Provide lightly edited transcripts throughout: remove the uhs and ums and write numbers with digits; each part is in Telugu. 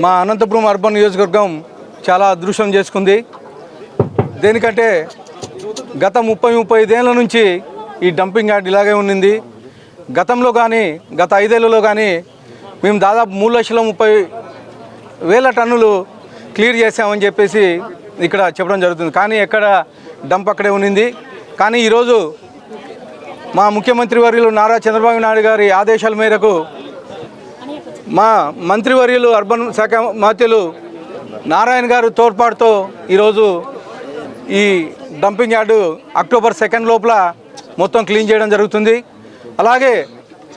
మా అనంతపురం అర్బన్ నియోజకవర్గం చాలా అదృష్టం చేసుకుంది. దేనికంటే గత 30-35 ఏళ్ల నుంచి ఈ డంపింగ్ యార్డ్ ఇలాగే ఉన్నింది. గతంలో కానీ గత 5 ఏళ్లలో కానీ మేము దాదాపు 3,30,000 టన్నులు క్లియర్ చేసామని చెప్పేసి ఇక్కడ చెప్పడం జరుగుతుంది. కానీ ఎక్కడ డంప్ అక్కడే ఉన్నింది. కానీ ఈరోజు మా ముఖ్యమంత్రి వర్యులు నారా చంద్రబాబు నాయుడు గారి ఆదేశాల మేరకు మా మంత్రివర్యులు అర్బన్ శాఖ మంత్రులు నారాయణ గారు తోడ్పాటుతో ఈరోజు ఈ డంపింగ్ యార్డు అక్టోబర్ 2 లోపల మొత్తం క్లీన్ చేయడం జరుగుతుంది. అలాగే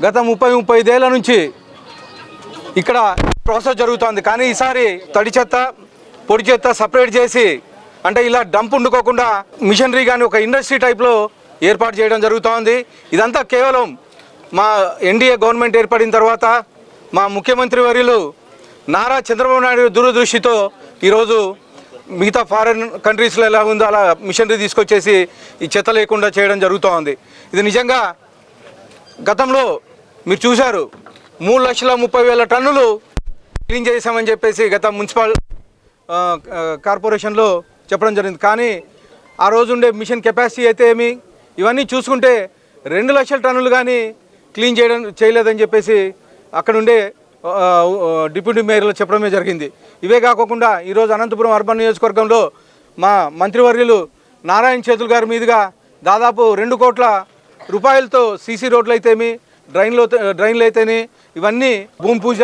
గత 30-35 ఏళ్ల నుంచి ఇక్కడ ప్రాసెస్ జరుగుతుంది. కానీ ఈసారి తడి చెత్త పొడి చెత్త సపరేట్ చేసి అంటే ఇలా డంప్ ఉండుకోకుండా మిషనరీ కానీ ఒక ఇండస్ట్రీ టైప్లో ఏర్పాటు చేయడం జరుగుతోంది. ఇదంతా కేవలం మా ఎన్డీఏ గవర్నమెంట్ ఏర్పడిన తర్వాత మా ముఖ్యమంత్రి వర్యులు నారా చంద్రబాబు నాయుడు దూరదృష్టితో ఈరోజు మిగతా ఫారెన్ కంట్రీస్లో ఎలా ఉందో అలా మిషనరీ తీసుకొచ్చేసి ఈ చెత్త లేకుండా చేయడం జరుగుతోంది. ఇది నిజంగా గతంలో మీరు చూశారు 3,30,000 టన్నులు క్లీన్ చేసామని చెప్పేసి గత మున్సిపల్ కార్పొరేషన్లో చెప్పడం జరిగింది. కానీ ఆ రోజు ఉండే మిషన్ కెపాసిటీ అయితే ఏమి ఇవన్నీ చూసుకుంటే 2,00,000 టన్నులు కానీ క్లీన్ చేయలేదని చెప్పేసి అక్కడ ఉండే డిప్యూటీ మేయర్లు చెప్పడమే జరిగింది. ఇవే కాకుండా ఈరోజు అనంతపురం అర్బన్ నియోజకవర్గంలో మా మంత్రివర్యులు నారాయణ చేతుల గారి మీదుగా దాదాపు 2 కోట్ల రూపాయలతో సీసీ రోడ్లు అయితేమి డ్రైన్లు అయితేని ఇవన్నీ భూమి పూజ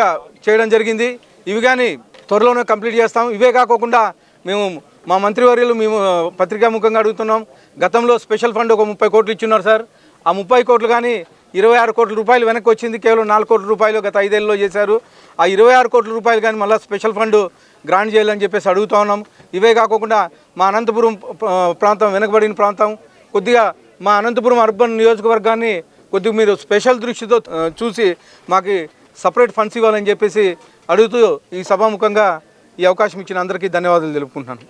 చేయడం జరిగింది. ఇవి కానీ త్వరలోనే కంప్లీట్ చేస్తాం. ఇవే కాకుండా మేము మా మంత్రివర్యులు మేము పత్రికాముఖంగా అడుగుతున్నాం. గతంలో స్పెషల్ ఫండ్ ఒక 30 కోట్లు ఇచ్చున్నారు సార్. ఆ 30 కోట్లు కానీ 26 కోట్ల రూపాయలు వెనక్కి వచ్చింది. కేవలం 4 కోట్ల రూపాయలు గత 5 ఏళ్ళలో చేశారు. ఆ 26 కోట్ల రూపాయలు కానీ మళ్ళీ స్పెషల్ ఫండ్ గ్రాంట్ చేయాలని చెప్పేసి అడుగుతూ ఉన్నాం. ఇవే కాకుండా మా అనంతపురం ప్రాంతం వెనకబడిన ప్రాంతం కొద్దిగా మా అనంతపురం అర్బన్ నియోజకవర్గాన్ని కొద్దిగా మీరు స్పెషల్ దృష్టితో చూసి మాకు సపరేట్ ఫండ్స్ ఇవ్వాలని చెప్పేసి అడుగుతూ ఈ సభాముఖంగా ఈ అవకాశం ఇచ్చిన అందరికీ ధన్యవాదాలు తెలుపుకుంటున్నాను.